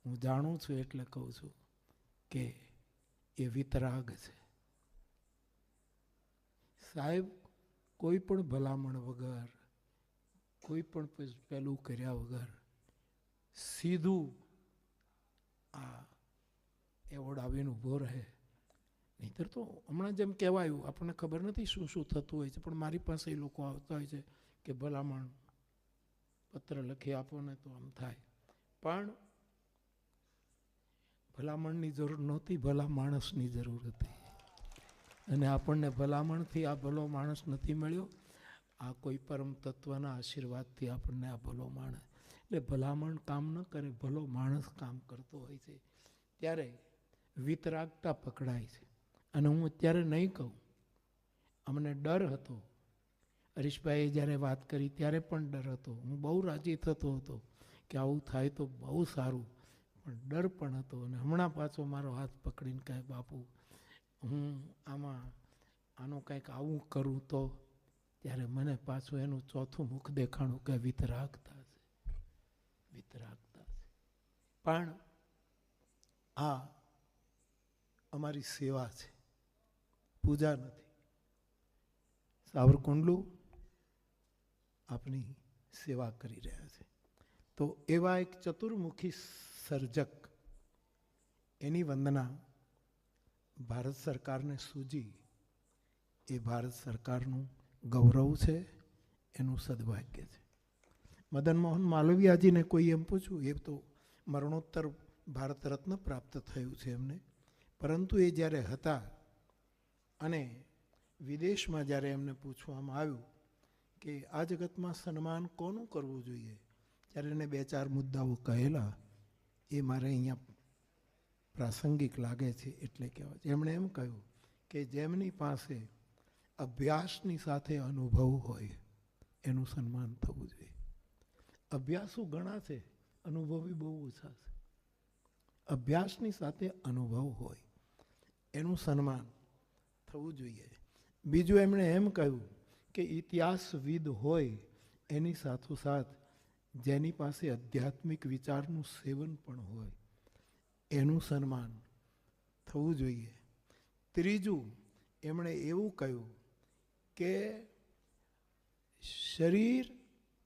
હું જાણું છું એટલે કહું છું કે એ વિતરાગ છે. સાહેબ કોઈ પણ ભલામણ વગર, કોઈ પણ પેલું કર્યા વગર સીધું આ એવોર્ડ આવીને ઊભો રહે. નહીંતર તો હમણાં જેમ કહેવાયું, આપણને ખબર નથી શું શું થતું હોય છે, પણ મારી પાસે એ લોકો આવતા હોય છે કે ભલામણ પત્ર લખી આપો ને તો આમ થાય. પણ ભલામણની જરૂર નહોતી, ભલા માણસની જરૂર હતી. અને આપણને ભલામણથી આ ભલો માણસ નથી મળ્યો, આ કોઈ પરમ તત્વના આશીર્વાદથી આપણને આ ભલો માણસ. એટલે ભલામણ કામ ન કરે, ભલો માણસ કામ કરતો હોય છે. ત્યારે વિતરાગતા પકડાય છે. અને હું અત્યારે નહીં કહું, અમને ડર હતો. હરીશભાઈએ જ્યારે વાત કરી ત્યારે પણ ડર હતો. હું બહુ રાજી થતો હતો કે આવું થાય તો બહુ સારું, પણ ડર પણ હતો. અને હમણાં પાછો મારો હાથ પકડીને કહે, બાપુ હું આનું કંઈક આવું કરું તો, ત્યારે મને પાછું એનું ચોથું મુખ દેખાણું કે વિતરાગતા છે, વિતરાગતા છે. પણ આ અમારી સેવા છે, પૂજા નથી. સાવરકુંડલું આપની સેવા કરી રહ્યા છે. તો એવા એક ચતુર્મુખી સર્જક, એની વંદના ભારત સરકારને સૂજી, એ ભારત સરકારનું ગૌરવ છે, એનું સદભાગ્ય છે. મદન મોહન માલવીયાજીને કોઈ એમ પૂછ્યું, એ તો મરણોત્તર ભારત રત્ન પ્રાપ્ત થયું છે એમને, પરંતુ એ જ્યારે હતા અને વિદેશમાં જ્યારે એમને પૂછવામાં આવ્યું કે આ જગતમાં સન્માન કોનું કરવું જોઈએ, ત્યારે એને 2-4 મુદ્દાઓ કહેલા. એ મારે અહીંયા પ્રાસંગિક લાગે છે એટલે કહેવાય છે. એમણે એમ કહ્યું કે જેમની પાસે અભ્યાસની સાથે અનુભવ હોય એનું સન્માન થવું જોઈએ. અભ્યાસો ઘણા છે, અનુભવી બહુ ઓછા છે. અભ્યાસની સાથે અનુભવ હોય એનું સન્માન થવું જોઈએ. બીજું એમણે એમ કહ્યું કે ઇતિહાસવિદ હોય એની સાથોસાથ જેની પાસે આધ્યાત્મિક વિચારનું સેવન પણ હોય એનું સન્માન થવું જોઈએ. ત્રીજું એમણે એવું કહ્યું કે શરીર,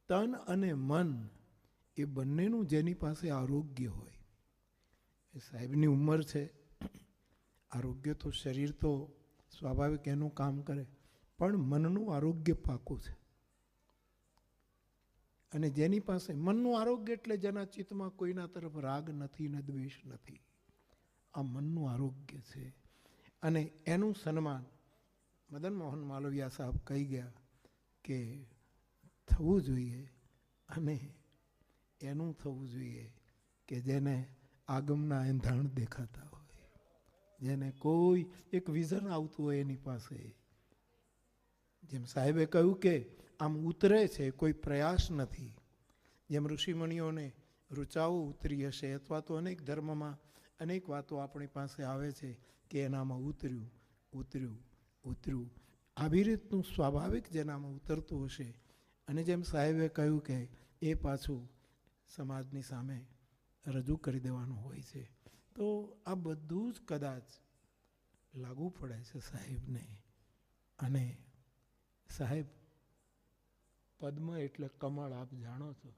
તન અને મન એ બંનેનું જેની પાસે આરોગ્ય હોય, એ સાહેબની ઉંમર છે, આરોગ્ય તો શરીર તો સ્વાભાવિક એનું કામ કરે, પણ મનનું આરોગ્ય પાકું છે. અને જેની પાસે મનનું આરોગ્ય એટલે જેના ચિત્તમાં કોઈના તરફ રાગ નથી ને દ્વેષ નથી, આ મનનું આરોગ્ય છે. અને એનું સન્માન મદન મોહન માલવીયા સાહેબ કહી ગયા કે થવું જોઈએ. અને એનું થવું જોઈએ કે જેને આગમના એંધાણ દેખાતા હોય, જેને કોઈ એક વિઝન આવતું હોય એની પાસે. જેમ સાહેબે કહ્યું કે આમ ઉતરે છે, કોઈ પ્રયાસ નથી. જેમ ઋષિમુનિઓને ઋચાઓ ઉતરી હશે, અથવા તો અનેક ધર્મમાં અનેક વાતો આપણી પાસે આવે છે કે એનામાં ઉતર્યું ઉતર્યું ઉતર્યું, આવી રીતનું સ્વાભાવિક જેનામાં ઉતરતું હશે. અને જેમ સાહેબે કહ્યું કે એ પાછું સમાજની સામે રજૂ કરી દેવાનું હોય છે. તો આ બધું જ કદાચ લાગુ પડે છે સાહેબને. અને સાહેબ પદ્મ એટલે કમળ, આપ જાણો છો,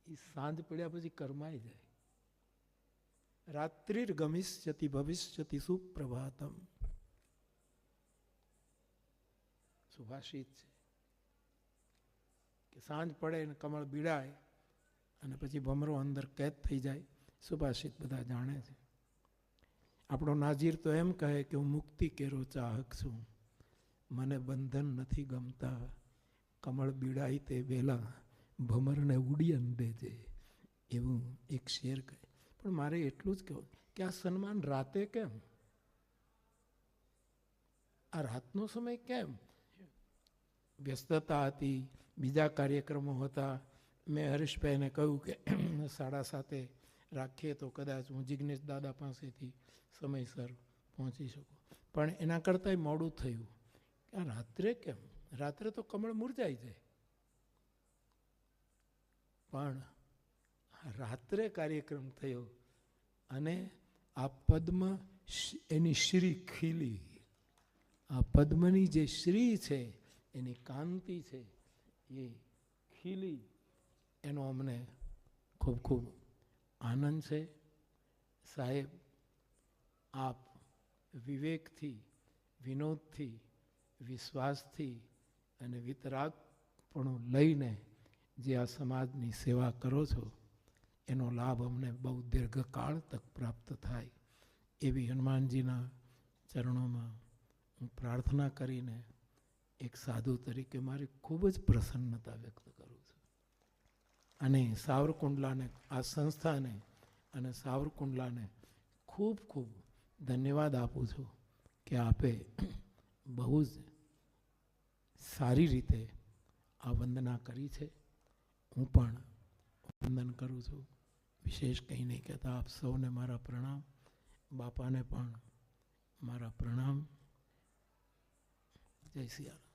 એ સાંજ પડ્યા પછી કરમાઈ જાય. રાત્રિર ગમિષ્યતિ ભવિષ્યતિ સુપ્રભાતમ, સુભાષિત છે કે સાંજ પડે ને કમળ બીડાય અને પછી ભમરો અંદર કેદ થઈ જાય. સુભાષિત બધા જાણે છે. આપણો નાજીર તો એમ કહે કે હું મુક્તિ કેરો ચાહક છું, મને બંધન નથી ગમતા, કમળ બીડાય તે વેલા ભમરને ઉડિયન દેજે, એવું એક શેર કહે. પણ મારે એટલું જ કહેવું કે આ સન્માન રાતે કેમ, આ રાતનો સમય કેમ? વ્યસ્તતા હતી, બીજા કાર્યક્રમો હતા. મેં હરીશભાઈને કહ્યું કે 7:30 રાખીએ તો કદાચ હું જિગ્નેશ દાદા પાસેથી સમયસર પહોંચી શકું, પણ એના કરતાંય મોડું થયું. આ રાત્રે કેમ? રાત્રે તો કમળ મુરઝાઈ જાય. પણ રાત્રે કાર્યક્રમ થયો અને આ પદ્મ એની શ્રી ખીલી, આ પદ્મની જે શ્રી છે એની કાંતિ છે એ ખીલી, એનો અમને ખૂબ ખૂબ આનંદ છે. સાહેબ, આપ વિવેકથી, વિનોદથી, વિશ્વાસથી અને વિતરાગપણું લઈને જે આ સમાજની સેવા કરો છો એનો લાભ અમને બહુ દીર્ઘકાળ તક પ્રાપ્ત થાય એવી હનુમાનજીના ચરણોમાં હું પ્રાર્થના કરીને એક સાધુ તરીકે મારી ખૂબ જ પ્રસન્નતા વ્યક્ત કરું છું. અને સાવરકુંડલાને, આ સંસ્થાને અને સાવરકુંડલાને ખૂબ ખૂબ ધન્યવાદ આપું છું કે આપે બહુ જ સારી રીતે આ વંદના કરી છે. હું પણ વંદન કરું છું. વિશેષ કંઈ નહીં કહેતા. આપ સૌને મારા પ્રણામ. બાપાને પણ મારા પ્રણામ. જય સિયારામ.